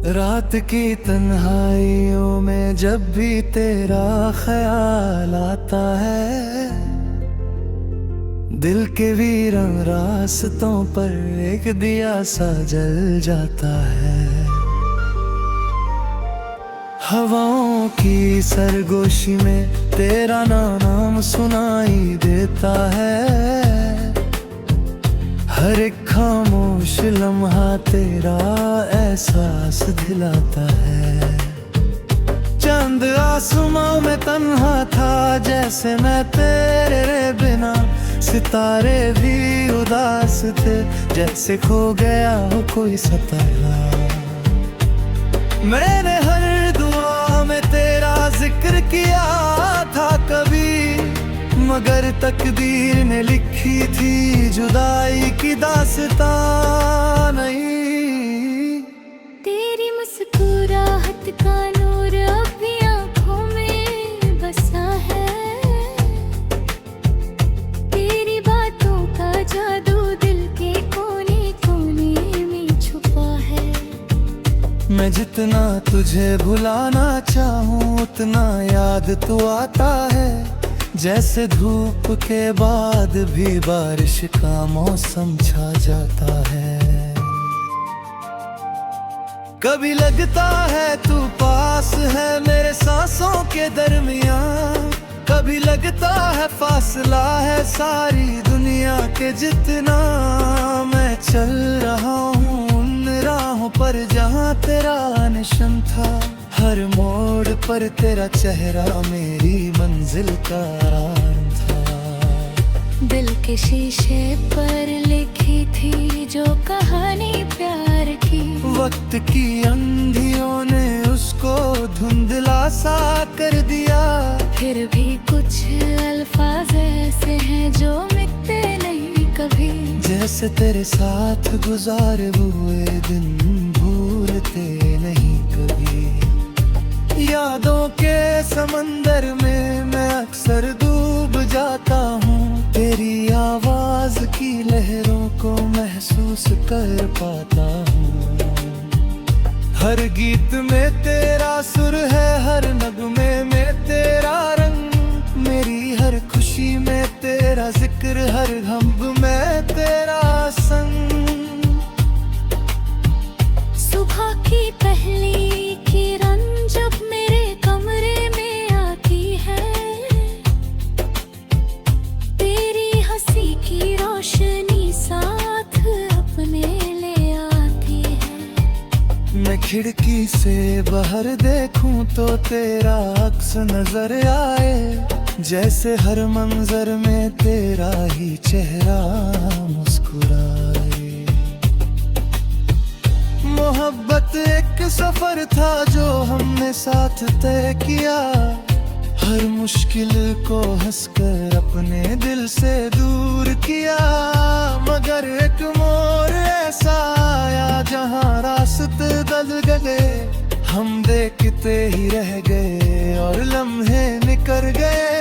रात की तन्हाइयों में जब भी तेरा ख्याल आता है, दिल के वीरान रास्तों पर एक दिया सा जल जाता है। हवाओं की सरगोशी में तेरा नाम सुनाई देता है, हर एक खामोश लम्हा तेरा एहसास दिलाता है। चांद आसमां में तन्हा था जैसे मैं तेरे बिना, सितारे भी उदास थे जैसे खो गया हो कोई सताया। मैंने हर दुआ में तेरा जिक्र किया था कभी, मगर तकदीर ने लिखी थी जुदाई की दास्तां नहीं। तेरी मुस्कुराहट का नूर अब भी आँखों में बसा है, तेरी बातों का जादू दिल के कोने कोने में छुपा है। मैं जितना तुझे भुलाना चाहूँ उतना याद तू आता है, जैसे धूप के बाद भी बारिश का मौसम छा जाता है। कभी लगता है तू पास है मेरे सांसों के दरमियान, कभी लगता है फासला है सारी दुनिया के जितना। मैं चल रहा हूँ उन राहों पर जहाँ तेरा निशान था, हर मोड़ पर तेरा चेहरा मेरी मंजिल का राह था। दिल के शीशे पर लिखी थी जो कहानी प्यार की, वक्त की अंधियों ने उसको धुंधला सा कर दिया। फिर भी कुछ अल्फाज ऐसे हैं जो मिटते नहीं कभी, जैसे तेरे साथ गुजारे हुए दिन भूलते नहीं कभी। यादों के समंदर में मैं अक्सर डूब जाता हूँ, तेरी आवाज की लहरों को महसूस कर पाता हूँ। हर गीत में तेरा सुर है, हर नगमे में तेरा रंग, मेरी हर खुशी में तेरा जिक्र, हर गम में तेरा संग। सुबह की पहली किरण जब मेरे कमरे में आती है, तेरी हंसी की रोशनी साथ अपने ले आती है। मैं खिड़की से बाहर देखूं तो तेरा अक्स नजर आए, जैसे हर मंजर में तेरा ही चेहरा मुस्कुराए। मोहब्बत एक सफर था जो हमने साथ तय किया, हर मुश्किल को हंसकर अपने दिल से दूर किया। मगर एक मोड़ ऐसा आया जहाँ रास्ते बदल गए, हम देखते ही रह गए और लम्हे निकल गए।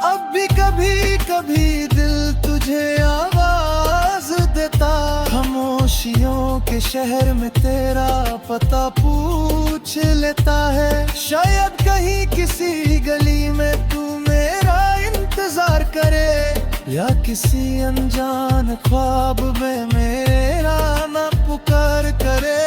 अब भी कभी कभी दिल तुझे आवाज देता, खामोशियों के शहर में तेरा पता पूछ लेता है। शायद कहीं किसी गली में तू मेरा इंतजार करे, या किसी अनजान ख्वाब में मेरा ना पुकार करे।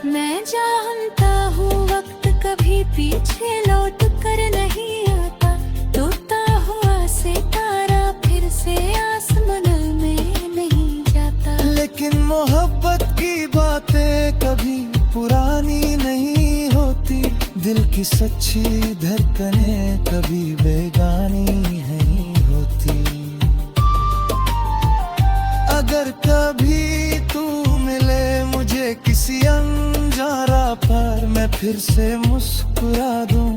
मैं जानता हूँ वक्त कभी पीछे लौट कर नहीं आता, टूटा हुआ सितारा फिर से आसमान में नहीं जाता। लेकिन मोहब्बत की बातें कभी पुरानी नहीं होती, दिल की सच्ची धड़कनें कभी बेगानी नहीं होती। अगर कभी तू मिले मुझे किसी अनजारा पर, मैं फिर से मुस्कुरा दूं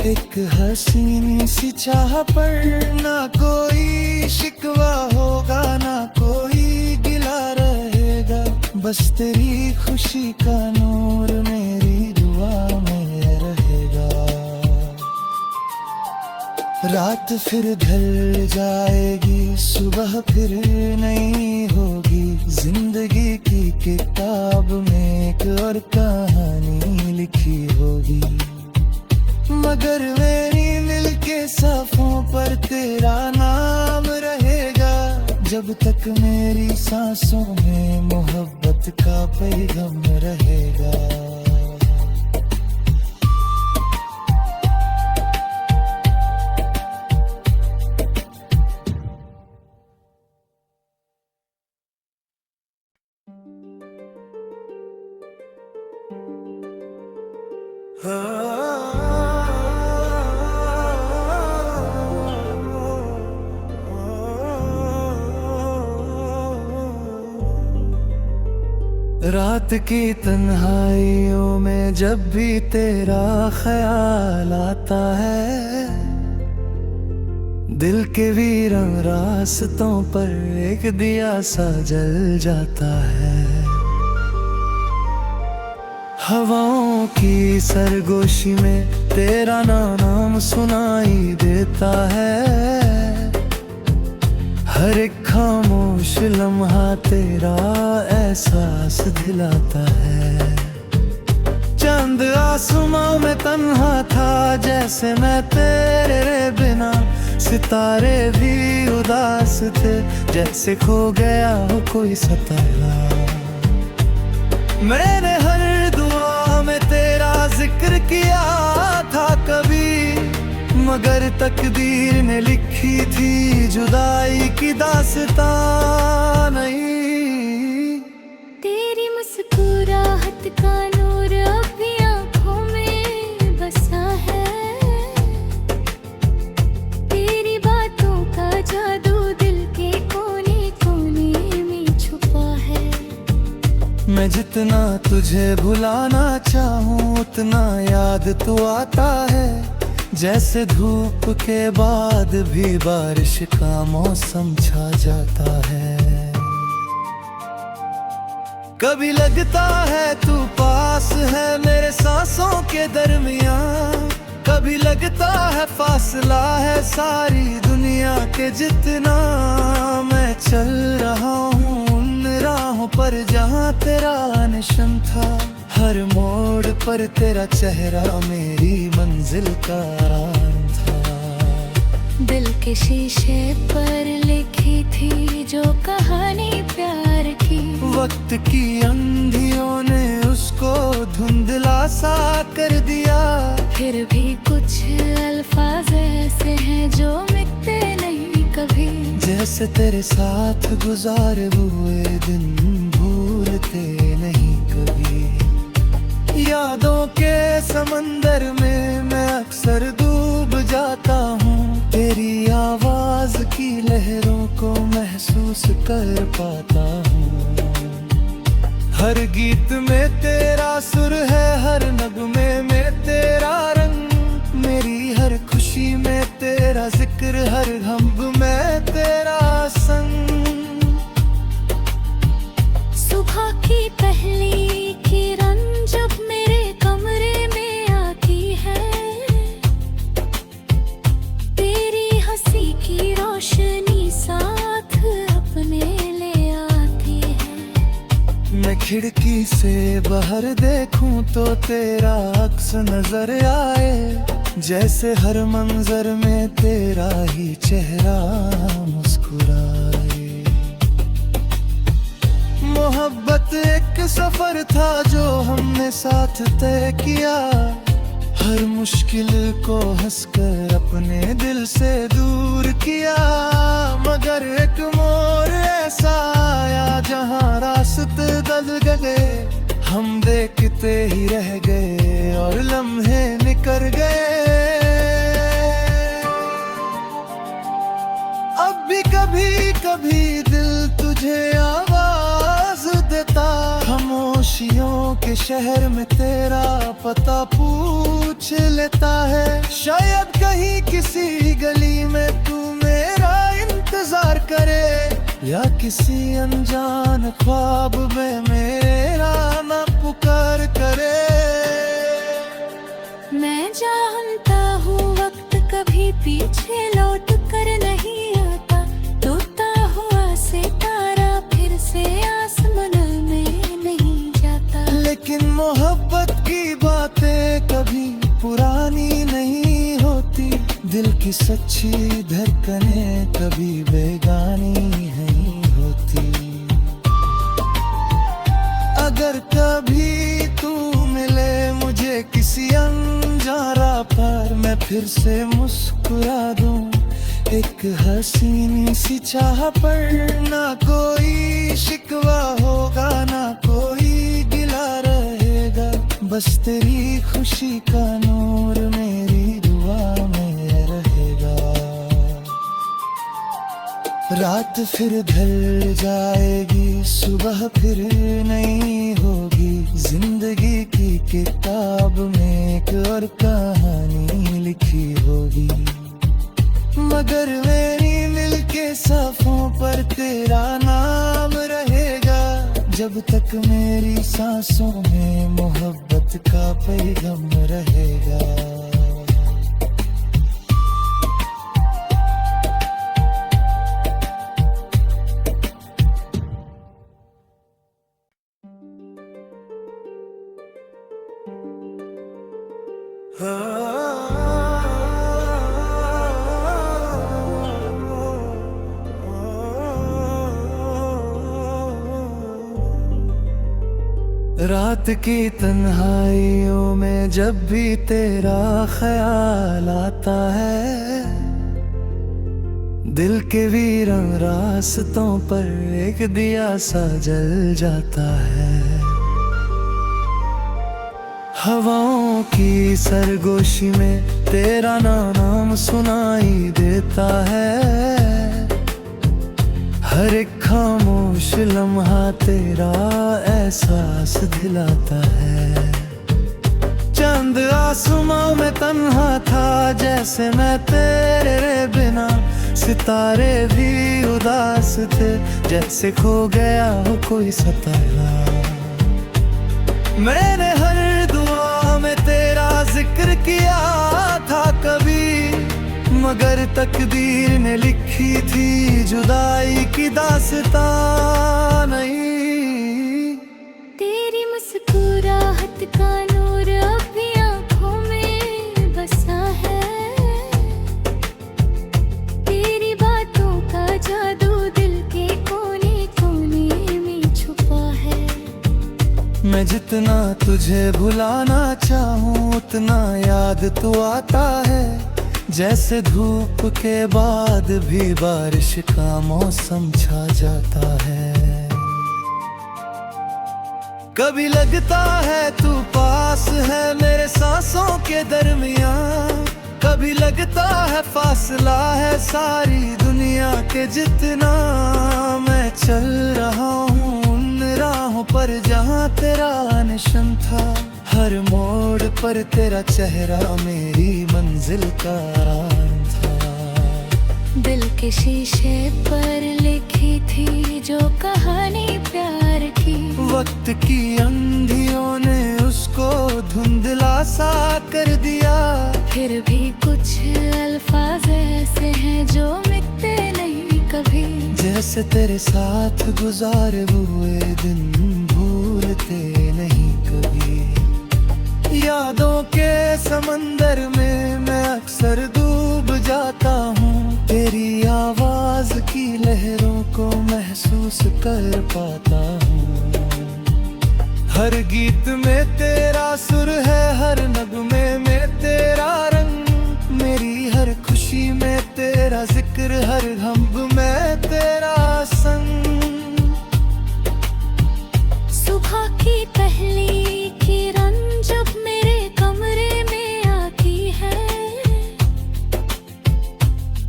एक हसीनी सी चाह पर। ना कोई शिकवा होगा ना कोई गिला रहेगा, बस तेरी खुशी का नूर मेरी दुआ में रहेगा। रात फिर ढल जाएगी, सुबह फिर नहीं होगी, जिंदगी की किताब में एक और कहानी लिखी होगी। मगर मेरी दिल के सफ़ों पर तेरा नाम रहेगा, जब तक मेरी सांसों में मोहब्बत का पैगाम रहेगा। रात की तन्हाइयों में जब भी तेरा ख्याल आता है, दिल के वीरान रास्तों पर एक दिया सा जल जाता है। हवाओं की सरगोशी में तेरा नाम सुनाई देता है, हर एक खामोश लम्हा तेरा एहसास दिलाता है। चांद आसमां में तन्हा था जैसे मैं तेरे बिना, सितारे भी उदास थे जैसे खो गया हो कोई सताया। मैंने हर दुआ में तेरा जिक्र किया था कभी, मगर तकदीर ने लिखी थी जुदाई की दास्तां नहीं। तेरी मुस्कुराहट का नूर अभी आँखों में बसा है, तेरी बातों का जादू दिल के कोने कोने में छुपा है। मैं जितना तुझे भुलाना चाहूँ उतना याद तू आता है, जैसे धूप के बाद भी बारिश का मौसम छा जाता है। कभी लगता है तू पास है मेरे सांसों के दरमियान, कभी लगता है फासला है सारी दुनिया के जितना। मैं चल रहा हूँ उन राहों पर जहाँ तेरा निशान था, हर मोड़ पर तेरा चेहरा मेरी मंजिल का राम था। दिल के शीशे पर लिखी थी जो कहानी प्यार की, वक्त की अंधियों ने उसको धुंधला सा कर दिया। फिर भी कुछ अल्फाज ऐसे हैं जो मिटते नहीं कभी, जैसे तेरे साथ गुजारे हुए दिन भूलते नहीं कभी। यादों के समंदर में मैं अक्सर डूब जाता हूँ, तेरी आवाज की लहरों को महसूस कर पाता हूँ। हर गीत में तेरा सुर है, हर नगमे में तेरा रंग, मेरी हर खुशी में तेरा जिक्र, हर गम में तेरा संग। सुबह की पहली किरण जब मेरे कमरे में आती है, तेरी हंसी की रोशनी साथ अपने ले आती है। मैं खिड़की से बाहर देखूं तो तेरा अक्स नजर आए, जैसे हर मंजर में तेरा ही चेहरा मुस्कुराए। मोहब्बत एक सफर था जो हमने साथ तय किया, हर मुश्किल को हंसकर अपने दिल से दूर किया। मगर एक मोड़ ऐसा आया जहाँ रास्ते बदल गए, हम देखते ही रह गए और लम्हे निकल गए। अब भी कभी कभी दिल तुझे आवाज देता, खामोशियों के शहर में तेरा पता पूछ लेता है। शायद कहीं किसी गली में तू मेरा इंतजार करे, या किसी अनजान ख्वाब में मेरा ना पुकार करे। मैं जानता हूँ वक्त कभी पीछे लौट कर नहीं आता, टूटा हुआ सितारा फिर से आसमान में नहीं जाता। लेकिन मोहब्बत की बातें कभी पुरानी नहीं होती, दिल की सच्ची धड़कनें कभी बेगानी नहीं होती। अगर कभी तू मिले मुझे किसी अनजारा पर, मैं फिर से मुस्कुरा दूं एक हसीनी सी चाह पर। ना कोई शिकवा होगा ना कोई गिला रहेगा, बस तेरी खुशी का नूर मेरी दुआ में रहेगा। रात फिर ढल जाएगी, सुबह फिर नहीं होगी, जिंदगी की किताब में एक और कहानी लिखी होगी। मगर मेरी दिल के सफ़ों पर तेरा नाम रहेगा, जब तक मेरी सांसों में मोहब्बत का पैगाम रहेगा। रात की तन्हाइयों में जब भी तेरा ख्याल आता है, दिल के वीरान रास्तों पर एक दिया सा जल जाता है। हवाओं की सरगोशी में तेरा नाम सुनाई देता है, हर एक खामोश लम्हा तेरा एहसास दिलाता है। चंद आसमां में तन्हा था जैसे मैं तेरे बिना, सितारे भी उदास थे जैसे खो गया हो कोई सताया। मैंने हर दुआ में तेरा जिक्र किया था कभी, मगर तकदीर ने लिखी थी जुदाई की दास्तां नहीं। तेरी मुस्कुराहट का नूर अभी आँखों में बसा है, तेरी बातों का जादू दिल के कोने कोने में छुपा है। मैं जितना तुझे भुलाना चाहूँ उतना याद तू आता है, जैसे धूप के बाद भी बारिश का मौसम छा जाता है। कभी लगता है तू पास है मेरे सांसों के दरमियां, कभी लगता है फासला है सारी दुनिया के जितना। मैं चल रहा हूँ उन राहों पर जहाँ तेरा निशान था, हर मोड़ पर तेरा चेहरा मेरी मंजिल का राम था। दिल के शीशे पर लिखी थी जो कहानी प्यार की, वक्त की अंधियों ने उसको धुंधला सा कर दिया। फिर भी कुछ अल्फाज ऐसे हैं जो मिटते नहीं कभी, जैसे तेरे साथ गुजारे हुए दिन भूलते नहीं कभी। यादों के समंदर में मैं अक्सर डूब जाता हूँ, तेरी आवाज की लहरों को महसूस कर पाता हूँ। हर गीत में तेरा सुर है, हर नगमे में तेरा रंग, मेरी हर खुशी में तेरा जिक्र, हर गम में तेरा संग। सुबह की पहली किरण जब मेरे कमरे में आती है,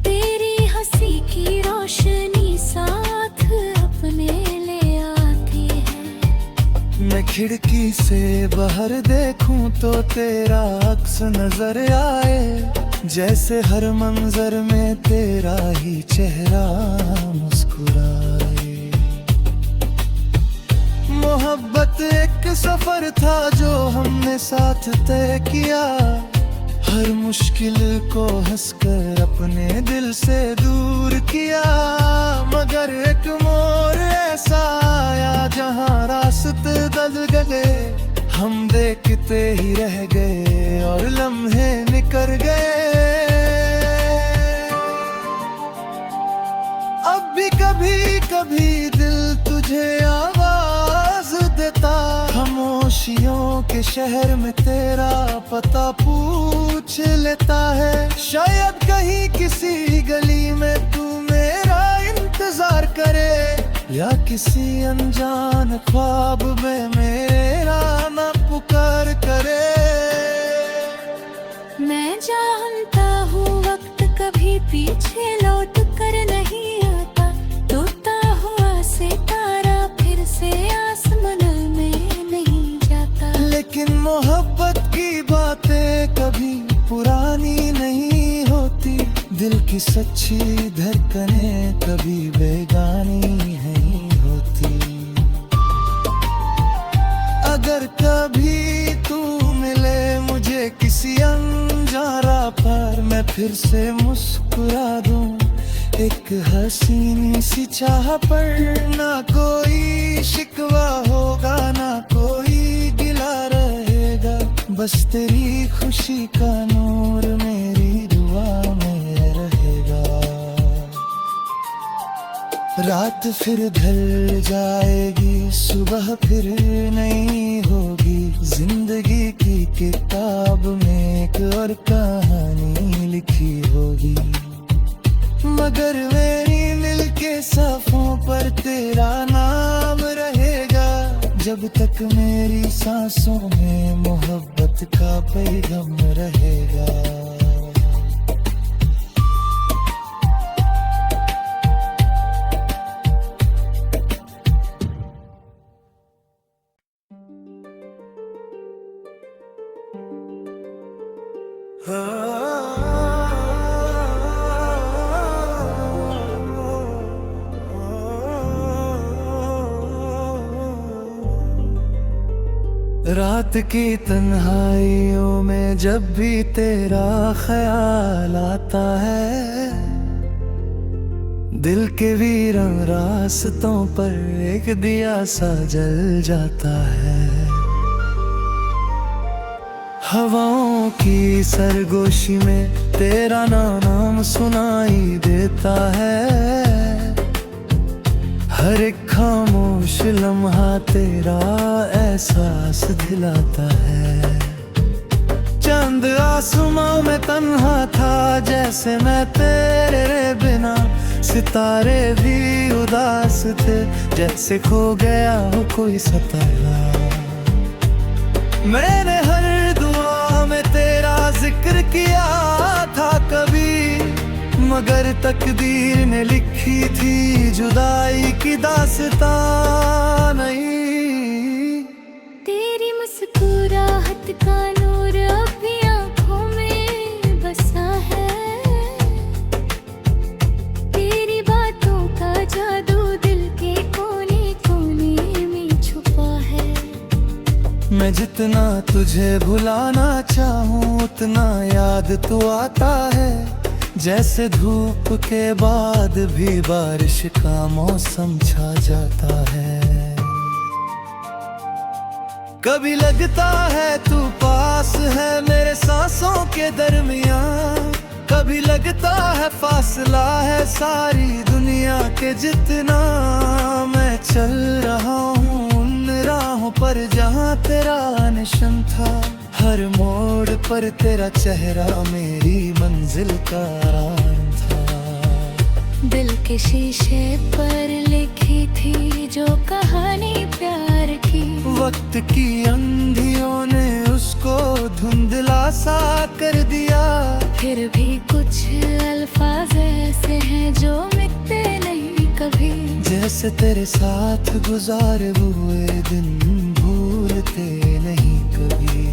तेरी हंसी की रोशनी साथ अपने ले आती है। मैं खिड़की से बाहर देखूं तो तेरा अक्स नजर आए, जैसे हर मंजर में तेरा ही चेहरा मुस्कुराए। सफर था जो हमने साथ तय किया, हर मुश्किल को हंसकर अपने दिल से दूर किया। मगर एक मोड़ ऐसा आया जहाँ रास्ते बदल गए, हम देखते ही रह गए और लम्हे निकल गए। अब भी कभी कभी दिल तुझे आवाज देता, खामोशियों के शहर में तेरा पता पूछ लेता है। शायद कहीं किसी गली में तू मेरा इंतजार करे, या किसी अनजान ख्वाब में मेरा ना पुकार करे। मैं जानता हूँ वक्त कभी पीछे लौट कर नहीं आता, टूटा हुआ सितारा फिर से आसमान में नहीं जाता। लेकिन मोहब्बत की बातें कभी पुरानी नहीं होती, दिल की सच्ची धड़कनें कभी बेगानी नहीं होती। अगर कभी तू मिले मुझे किसी अनजान राह पर, मैं फिर से मुस्कुरा दूं एक हसीनी सी चाह पर। ना कोई शिकवा होगा ना कोई गिला रहेगा, बस तेरी खुशी का नूर मेरी दुआ में रहेगा। रात फिर ढल जाएगी, सुबह फिर नहीं होगी, जिंदगी की किताब में एक और कहानी लिखी होगी। मगर मेरी दिल के सफ़ों पर तेरा नाम रहेगा, जब तक मेरी सांसों में मोहब्बत का पैगाम रहेगा। रात की तन्हाइयों में जब भी तेरा ख्याल आता है, दिल के वीरान रास्तों पर एक दिया सा जल जाता है। हवाओं की सरगोशी में तेरा नाम सुनाई देता है, हर एक खामोश लम्हा तेरा एहसास दिलाता है। चांद आसमां में तन्हा था जैसे मैं तेरे बिना, सितारे भी उदास थे जैसे खो गया हो कोई सताया। मैंने हर दुआ में तेरा जिक्र किया था कभी, मगर तकदीर ने लिखी थी जुदाई की दास्तां नहीं। तेरी मुस्कुराहट का नूर अब भी आँखों में बसा है, तेरी बातों का जादू दिल के कोने कोने में छुपा है। मैं जितना तुझे भुलाना चाहूँ उतना याद तू आता है, जैसे धूप के बाद भी बारिश का मौसम छा जाता है। कभी लगता है तू पास है मेरे सांसों के दरमियान, कभी लगता है फासला है सारी दुनिया के जितना। मैं चल रहा हूँ उन राहों पर जहाँ तेरा निशान था, हर मोड़ पर तेरा चेहरा मेरी मंजिल का राम था। दिल के शीशे पर लिखी थी जो कहानी प्यार की, वक्त की अंधियों ने उसको धुंधला सा कर दिया। फिर भी कुछ अल्फाज ऐसे हैं जो मिटते नहीं कभी, जैसे तेरे साथ गुजारे हुए दिन भूलते नहीं कभी।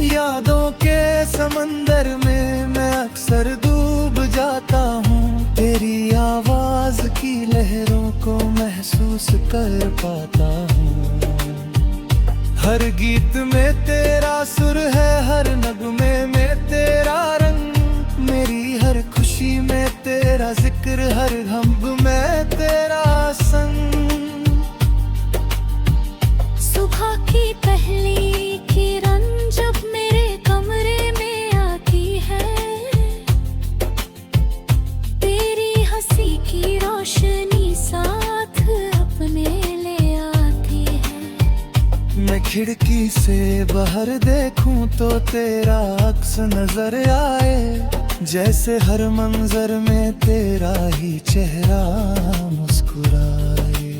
यादों के समंदर में मैं अक्सर डूब जाता हूँ, तेरी आवाज की लहरों को महसूस कर पाता हूँ। हर गीत में तेरा सुर है, हर नगमे में तेरा रंग। मेरी हर खुशी में तेरा जिक्र, हर गम में तेरा संग। सुबह की पहली किरण जब मेरे कमरे में आती है, तेरी हंसी की रोशनी साथ अपने ले आती है। मैं खिड़की से बाहर देखूं तो तेरा अक्स नजर आए, जैसे हर मंजर में तेरा ही चेहरा मुस्कुराए।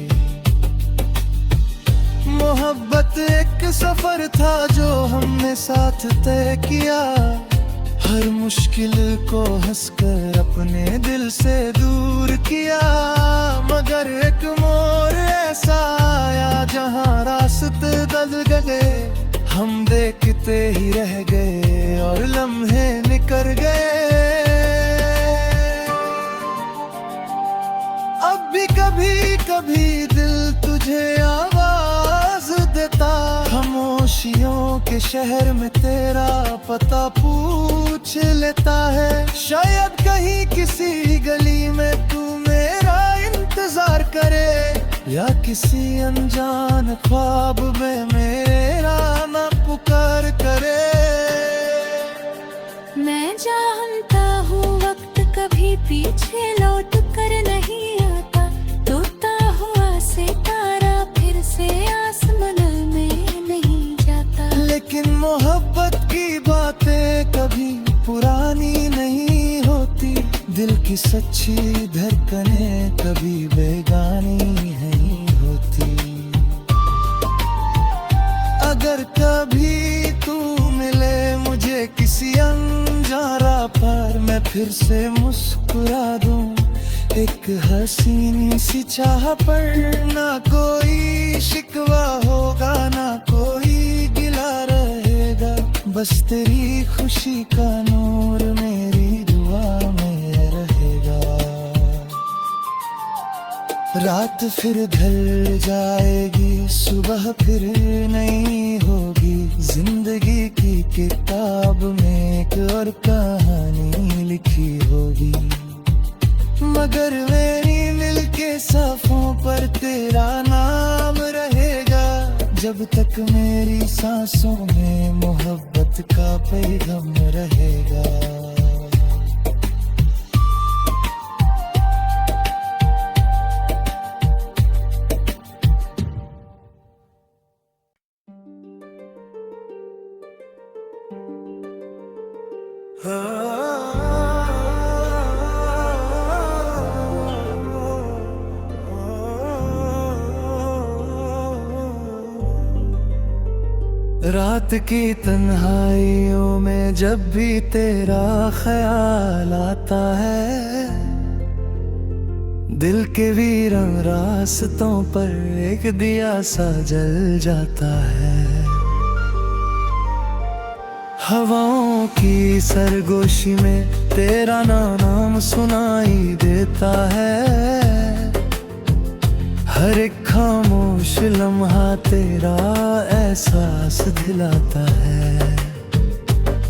मोहब्बत एक सफर था जो हमने साथ तय किया, हर मुश्किल को हंसकर अपने दिल से दूर किया। मगर एक मोड़ ऐसा आया जहां रास्ते बदल गए, हम देखते ही रह गए और लम्हे निकल गए। अब भी कभी कभी दिल तुझे आवाज देता, खामोशियों के शहर में तेरा पता पूछ लेता है। शायद कहीं किसी गली में तू मेरा इंतजार करे, या किसी अनजान ख्वाब में मेरा ना पुकार करे। मैं जानता हूँ वक्त कभी पीछे लौट कर नहीं आता, टूटा हुआ सितारा फिर से आसमान में नहीं जाता। लेकिन मोहब्बत की बातें कभी पुरानी नहीं होती, दिल की सच्ची धड़कनें कभी बेगानी नहीं होती। अगर कभी तू मिले मुझे किसी अनजारा पर, मैं फिर से मुस्कुरा दूं एक हसीनी सी चाह पर। ना कोई शिकवा होगा, ना कोई गिला रहेगा, बस तेरी खुशी का नूर मेरी दुआ में रहेगा। रात फिर ढल जाएगी, सुबह फिर नहीं होगी, जिंदगी की किताब में एक और कहानी लिखी होगी। मगर मेरी दिल के सफ़ों पर तेरा नाम रहेगा, जब तक मेरी सांसों में मोहब्बत का पैगाम रहेगा। रात की तन्हाइयों में जब भी तेरा ख्याल आता है, दिल के वीरान रास्तों पर एक दिया सा जल जाता है। हवाओं की सरगोशी में तेरा नाम सुनाई देता है, हर एक खामोश लम्हा तेरा एहसास दिलाता है।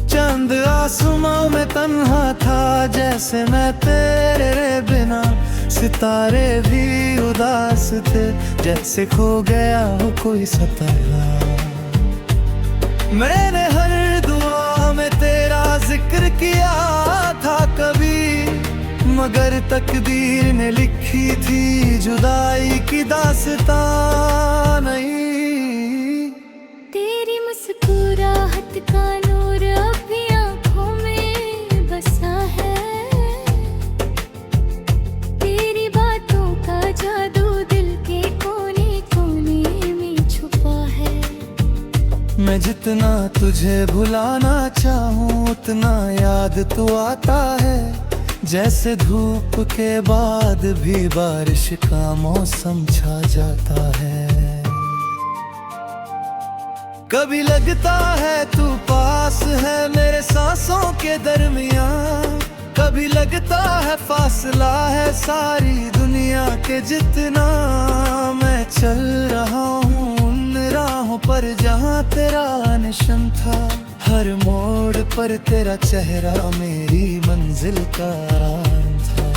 चांद आसमां में तन्हा था जैसे मैं तेरे बिना, सितारे भी उदास थे जैसे खो गया हो कोई सितारा। मैंने हर दुआ में तेरा जिक्र किया था कभी, मगर तकदीर ने लिखी थी जुदाई की दास्तां नहीं। तेरी मुस्कुराहट का नूर अभी आँखों में बसा है, तेरी बातों का जादू दिल के कोने कोने में छुपा है। मैं जितना तुझे भुलाना चाहूँ उतना याद तू आता है, जैसे धूप के बाद भी बारिश का मौसम छा जाता है। कभी लगता है तू पास है मेरे सांसों के दरमियां, कभी लगता है फासला है सारी दुनिया के जितना। मैं चल रहा हूँ उन राहों पर जहाँ तेरा निशान था, हर मोड़ पर तेरा चेहरा मेरी मंजिल का राम था।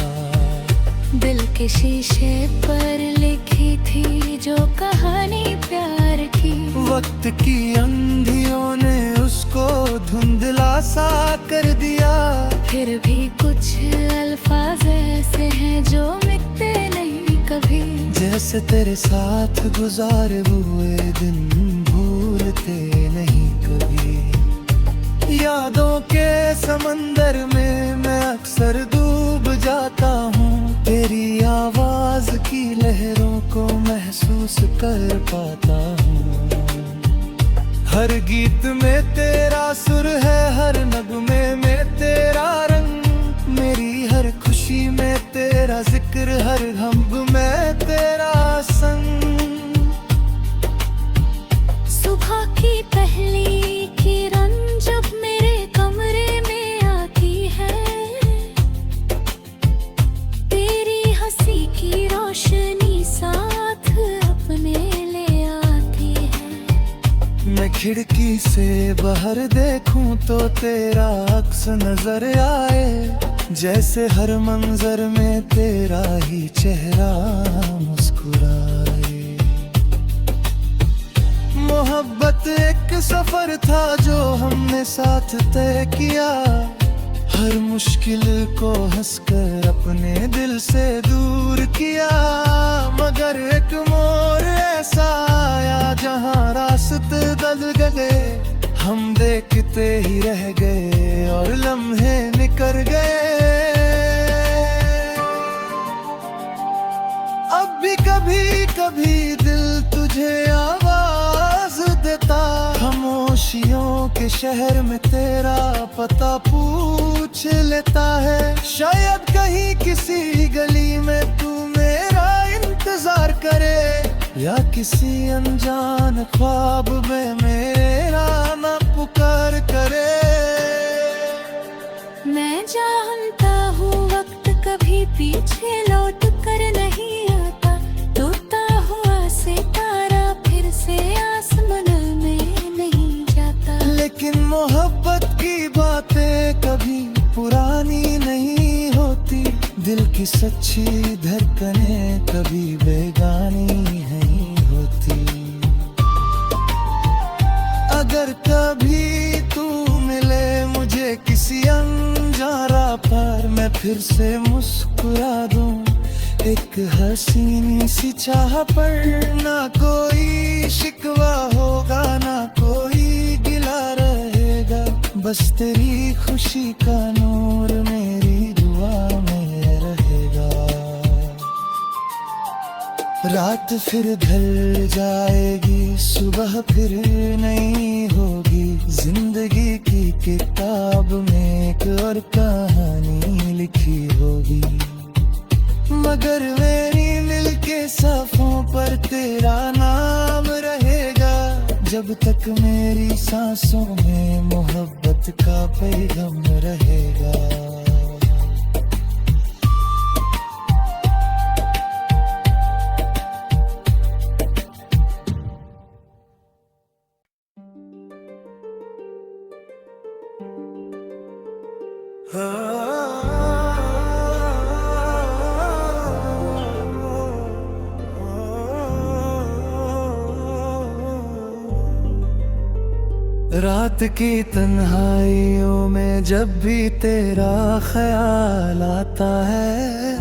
दिल के शीशे पर लिखी थी जो कहानी प्यार की, वक्त की अंधियों ने उसको धुंधला सा कर दिया। फिर भी कुछ अल्फाज ऐसे हैं जो मिटते नहीं कभी, जैसे तेरे साथ गुजारे हुए दिन भूलते नहीं कभी। यादों के समंदर में मैं अक्सर डूब जाता हूँ, तेरी आवाज की लहरों को महसूस कर पाता हूँ। हर गीत में तेरा सुर है, हर नगमे में तेरा रंग, मेरी हर खुशी में तेरा जिक्र, हर गम में तेरा संग। सुबह की पहली किरण जब मेरे कमरे में आती है, तेरी हंसी की रोशनी साथ अपने ले आती है। मैं खिड़की से बाहर देखूं तो तेरा अक्स नजर आए, जैसे हर मंजर में तेरा ही चेहरा मुस्कुराए। मोहब्बत एक सफर था जो हमने साथ तय किया, हर मुश्किल को हंसकर अपने दिल से दूर किया। मगर एक मोड़ ऐसा आया जहां रास्ते बदल गए, हम देखते ही रह गए और लम्हे निकल गए। अब भी कभी कभी दिल तुझे आवाज देता, खामोशियों के शहर में तेरा पता पूछ लेता है। शायद कहीं किसी गली में तू मेरा इंतजार करे, या किसी अनजान ख्वाब में मेरा ना पुकार करे। मैं जानता हूँ वक्त कभी पीछे लौट कर नहीं आता, टूटा हुआ सितारा फिर से आसमान में नहीं जाता। लेकिन मोहब्बत की बातें कभी पुरानी नहीं होती, दिल की सच्ची धड़कनें कभी बेगानी नहीं होती। अगर कभी तू मिले मुझे किसी अनजान राह पर, मैं फिर से मुस्कुरा दूं एक हसीनी सी चाह पर। ना कोई शिकवा होगा, ना कोई गिला रहेगा, बस तेरी खुशी का नूर मेरी दुआ में रहेगा। रात फिर ढल जाएगी, सुबह फिर नहीं होगी, जिंदगी की किताब में एक और कहानी लिखी होगी। मगर मेरी दिल के सफ़ों पर तेरा नाम रहेगा, जब तक मेरी सांसों में मोहब्बत का पैगाम रहेगा। रात की तन्हाइयों में जब भी तेरा ख्याल आता है,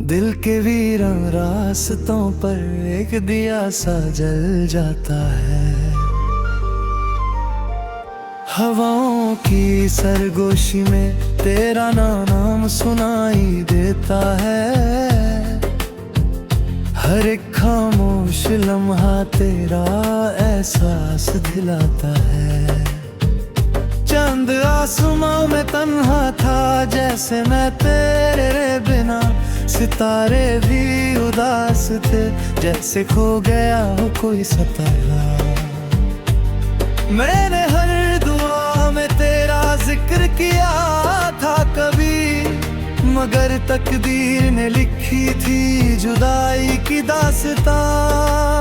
दिल के वीरान रास्तों पर एक दिया सा जल जाता है। हवाओं की सरगोशी में तेरा नाम सुनाई देता है, हर एक खामोश लम्हा तेरा एहसास दिलाता है। चांद आसमां में तन्हा था जैसे मैं तेरे बिना, सितारे भी उदास थे जैसे खो गया हो कोई सताया। मैंने हर दुआ में तेरा जिक्र किया था कभी, मगर तकदीर ने लिखी थी जुदाई की दास्तां।